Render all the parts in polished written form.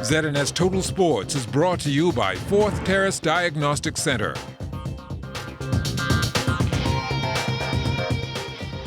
ZNS Total Sports is brought to you by Fourth Terrace Diagnostic Center.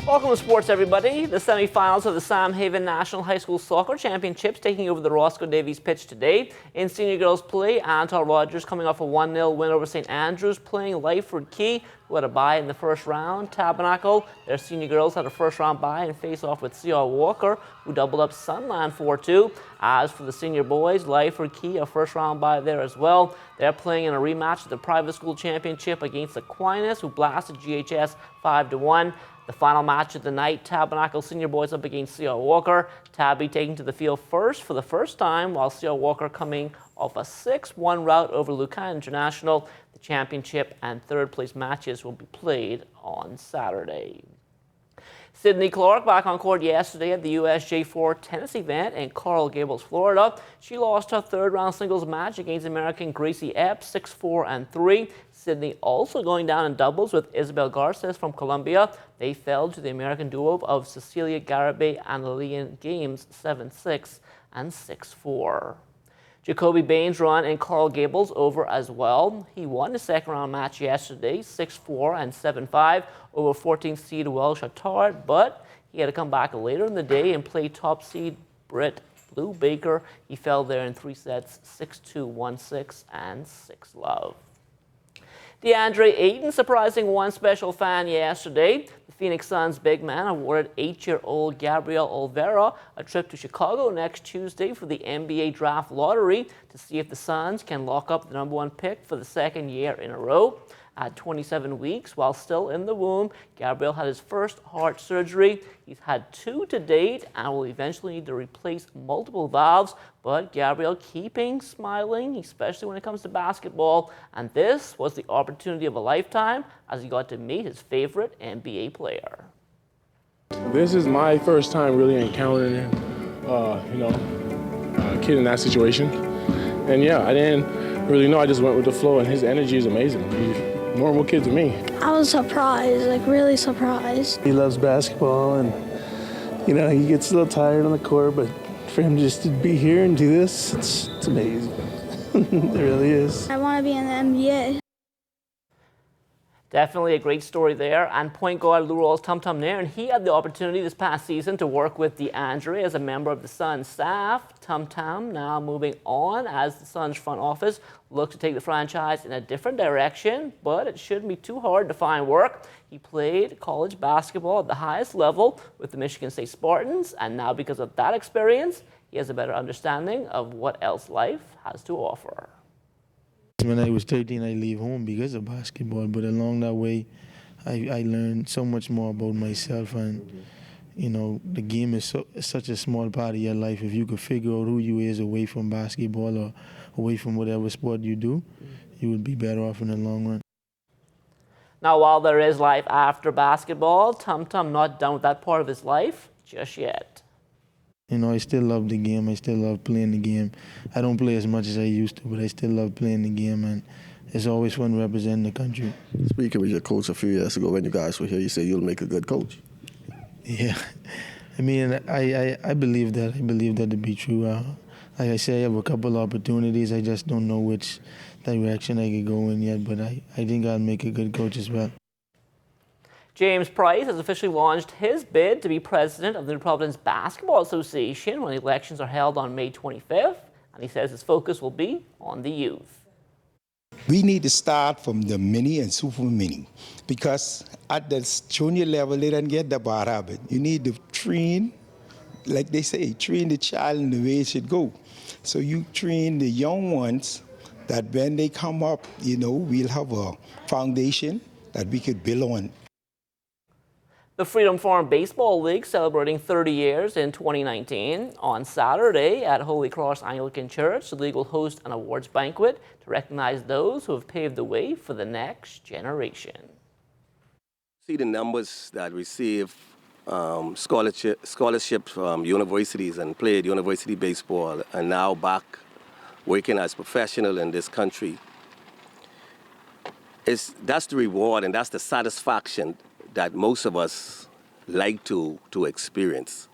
Welcome to sports, everybody. The semifinals of the Sam Haven National High School Soccer Championships taking over the Roscoe Davies pitch today. In senior girls play, Antal Rogers coming off a 1-0 win over St. Andrews, playing Lyford Key, who had a bye in the first round. Tabernacle, their senior girls, had a first-round bye and face off with C.R. Walker, who doubled up Sunland 4-2. As for the senior boys, Lyford Key, a first-round bye there as well. They're playing in a rematch of the private school championship against Aquinas, who blasted GHS 5-1. The final match of the night, Tabernacle Senior Boys up against C.R. Walker. Tabby taking to the field first for the first time, while C.R. Walker coming off a 6-1 rout over Lucan International. The championship and third-place matches will be played on Saturday. Sydney Clark back on court yesterday at the USJ4 tennis event in Coral Gables, Florida. She lost her third-round singles match against American Gracie Epps, 6-4 and 3. Sydney also going down in doubles with Isabel Garces from Colombia. They fell to the American duo of Cecilia Garibay and Lillian Games, 7-6 and 6-4. Jacoby Bain's run in Coral Gables over as well. He won the second-round match yesterday, 6-4 and 7-5 over 14th seed Welsh Attard, but he had to come back later in the day and play top seed Brit Blue Baker. He fell there in 3 sets, 6-2, 1-6, and 6-love. DeAndre Ayton surprising one special fan yesterday. The Phoenix Suns big man awarded 8-year-old Gabriel Olvera a trip to Chicago next Tuesday for the NBA draft lottery to see if the Suns can lock up the #1 pick for the second year in a row. At 27 weeks, while still in the womb, Gabriel had his first heart surgery. He's had 2 to date and will eventually need to replace multiple valves, but Gabriel keeping smiling, especially when it comes to basketball, and this was the opportunity of a lifetime as he got to meet his favorite NBA player. This is my first time really encountering a kid in that situation. And yeah, I didn't really know. I just went with the flow, and his energy is amazing. He's a normal kid to me. I was surprised, like really surprised. He loves basketball, and he gets a little tired on the court, but for him just to be here and do this, it's amazing. It really is. I want to be in the NBA. Definitely a great story there. And point guard Lurol's Tum Tum Nairn, he had the opportunity this past season to work with DeAndre as a member of the Suns staff. Tum Tum now moving on as the Suns front office look to take the franchise in a different direction, but it shouldn't be too hard to find work. He played college basketball at the highest level with the Michigan State Spartans, and now because of that experience, he has a better understanding of what else life has to offer. When I was 13, I leave home because of basketball, but along that way, I learned so much more about myself, and the game is such a small part of your life. If you could figure out who you is away from basketball or away from whatever sport you do, you would be better off in the long run. Now, while there is life after basketball, Tum Tum not done with that part of his life just yet. I still love the game. I still love playing the game. I don't play as much as I used to, but I still love playing the game, and it's always fun representing the country. Speaking with your coach a few years ago when you guys were here, you said you'll make a good coach. Yeah. I mean, I believe that. I believe that to be true. Like I say, I have a couple opportunities. I just don't know which direction I could go in yet, but I think I'll make a good coach as well. James Price has officially launched his bid to be president of the New Providence Basketball Association when the elections are held on May 25th, and he says his focus will be on the youth. We need to start from the mini and super mini, because at the junior level, they don't get the bad habit. You need to train, like they say, train the child in the way it should go. So you train the young ones that when they come up, we'll have a foundation that we could build on. The Freedom Farm Baseball League celebrating 30 years in 2019. On Saturday at Holy Cross Anglican Church, the league will host an awards banquet to recognize those who have paved the way for the next generation. See the numbers that receive scholarships from universities and played university baseball and now back working as professional in this country. That's the reward and that's the satisfaction that most of us like to experience,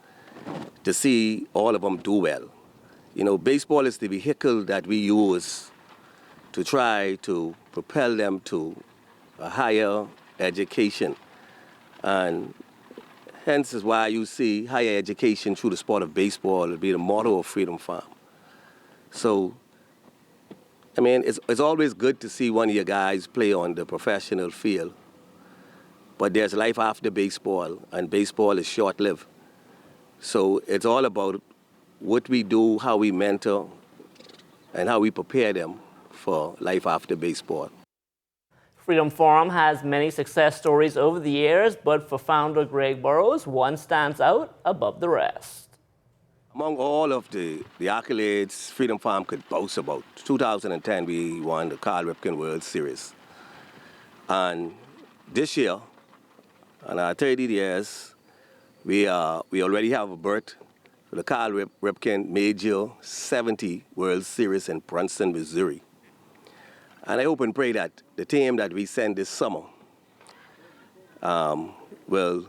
to see all of them do well. You know, baseball is the vehicle that we use to try to propel them to a higher education. And hence is why you see higher education through the sport of baseball will be the motto of Freedom Farm. So, I mean, it's always good to see one of your guys play on the professional field. But there's life after baseball, and baseball is short-lived. So it's all about what we do, how we mentor, and how we prepare them for life after baseball. Freedom Farm has many success stories over the years, but for founder Greg Burrows, one stands out above the rest. Among all of the accolades Freedom Farm could boast about, 2010 we won the Carl Ripken World Series. And this year, on our 30 years, we already have a berth for the Carl Ripken Major 70 World Series in Princeton, Missouri. And I hope and pray that the team that we send this summer will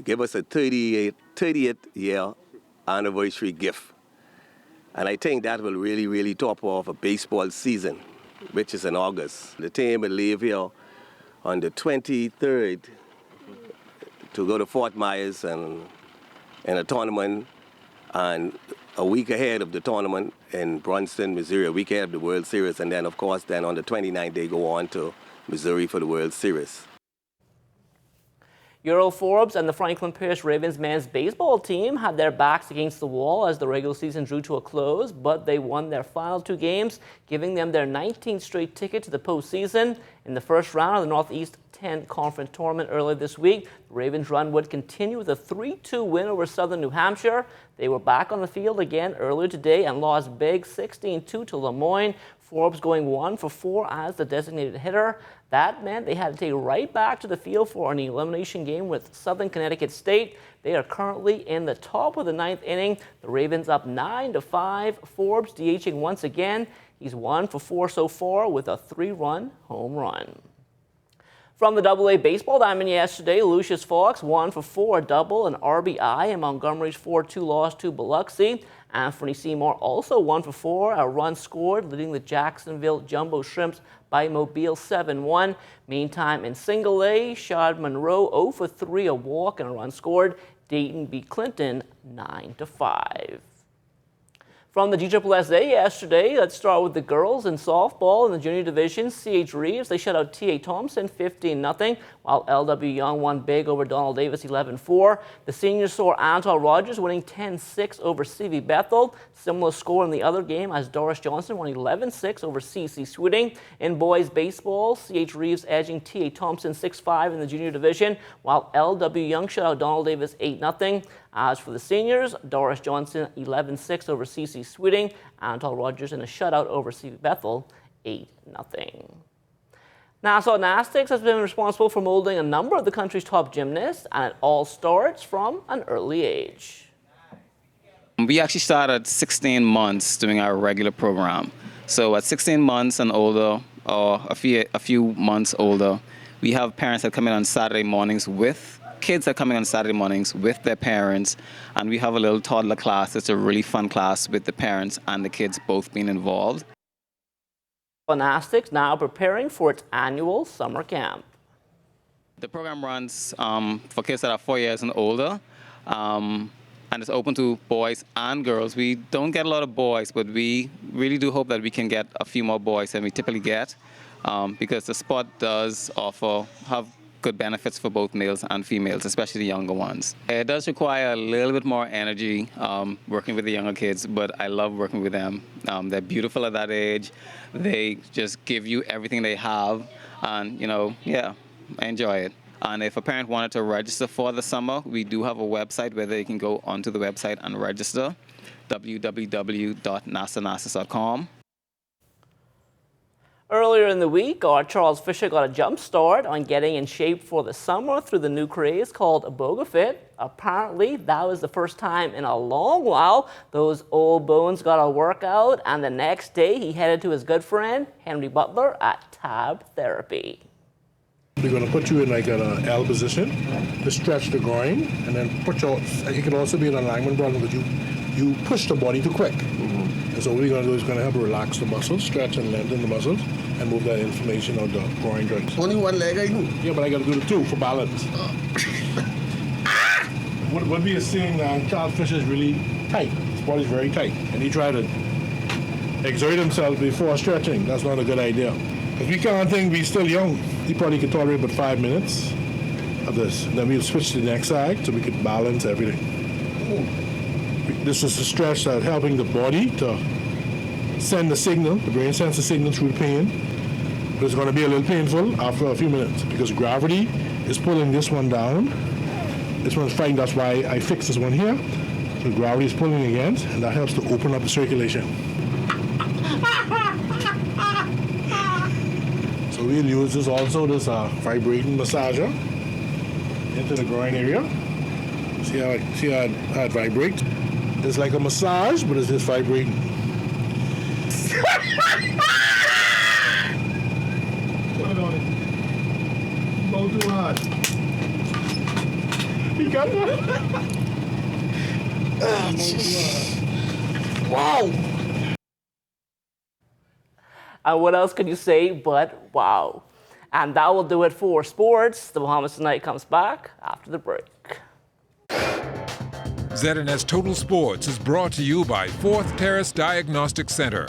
give us a 30th year anniversary gift. And I think that will really, really top off a baseball season, which is in August. The team will leave here on the 23rd to go to Fort Myers and in a tournament, and a week ahead of the tournament in Princeton, Missouri, a week ahead of the World Series, and then, of course, then on the 29th, they go on to Missouri for the World Series. Earl Forbes and the Franklin Pierce Ravens men's baseball team had their backs against the wall as the regular season drew to a close, but they won their final two games, giving them their 19th straight ticket to the postseason. In the first round of the Northeast 10 Conference Tournament earlier this week, the Ravens' run would continue with a 3-2 win over Southern New Hampshire. They were back on the field again earlier today and lost big 16-2 to Lemoyne. Forbes going 1 for 4 as the designated hitter. That meant they had to take right back to the field for an elimination game with Southern Connecticut State. They are currently in the top of the 9th inning. The Ravens up 9-5. Forbes DHing once again. He's 1 for 4 so far with a 3-run home run. From the AA baseball diamond yesterday, Lucius Fox 1 for 4, a double, an RBI in Montgomery's 4-2 loss to Biloxi. Anthony Seymour also 1 for 4, a run scored, leading the Jacksonville Jumbo Shrimps by Mobile 7-1. Meantime, in single A, Shad Monroe 0 for 3, a walk and a run scored. Dayton beat Clinton 9-5. From the GSSA yesterday, let's start with the girls in softball in the junior division. C.H. Reeves, they shut out T.A. Thompson 15-0, while L.W. Young won big over Donald Davis 11-4. The seniors saw Antal Rogers winning 10-6 over C.V. Bethel. Similar score in the other game as Doris Johnson won 11-6 over C.C. Sweeting. In boys baseball, C.H. Reeves edging T.A. Thompson 6-5 in the junior division, while L.W. Young shut out Donald Davis 8-0. As for the seniors, Doris Johnson 11-6 over C.C. Sweeting, Antal Rogers in a shutout over C.V. Bethel 8-0. Nassau Gymnastics has been responsible for molding a number of the country's top gymnasts, and it all starts from an early age. We actually started at 16 months doing our regular program. So at 16 months and older, or a few months older, we have parents that come in on Saturday mornings with kids are coming on Saturday mornings with their parents, and we have a little toddler class. It's a really fun class with the parents and the kids both being involved. Gymnastics now preparing for its annual summer camp. The program runs for kids that are 4 years and older, and it's open to boys and girls. We don't get a lot of boys, but we really do hope that we can get a few more boys than we typically get, because the sport does have good benefits for both males and females, especially the younger ones. It does require a little bit more energy working with the younger kids, but I love working with them. They're beautiful at that age. They just give you everything they have, and I enjoy it. And if a parent wanted to register for the summer, we do have a website where they can go onto the website and register, www.nasanasas.com. Earlier in the week, our Charles Fisher got a jump start on getting in shape for the summer through the new craze called BogaFit. Apparently, that was the first time in a long while those old bones got a workout, and the next day he headed to his good friend, Henry Butler, at Tab Therapy. We're going to put you in like an L position to stretch the groin, and then put your, it can also be an alignment problem because you you push the body too quick. And so what we're going to do is going to help relax the muscles, stretch and lengthen the muscles, and move that inflammation of the groin joints. Only one leg I do. Yeah, but I got to do the two for balance. What we are seeing now, Charles Fisher is really tight. His body's very tight. And he tried to exert himself before stretching. That's not a good idea. Because we can't think we're still young. He probably could tolerate about 5 minutes of this. And then we'll switch to the next side so we could balance everything. This is a stretch that's helping the body to send the signal. The brain sends the signal through the pain. But it's going to be a little painful after a few minutes because gravity is pulling this one down. This one's fighting, that's why I fixed this one here. So gravity is pulling against, and that helps to open up the circulation. So we'll use this also, this vibrating massager into the groin area. See how it vibrates? It's like a massage, but it's just vibrating. Put it on it. Go too hard. You got it? Wow! And what else could you say but wow? And that will do it for sports. The Bahamas Tonight comes back after the break. ZNS Total Sports is brought to you by 4th Terrace Diagnostic Center.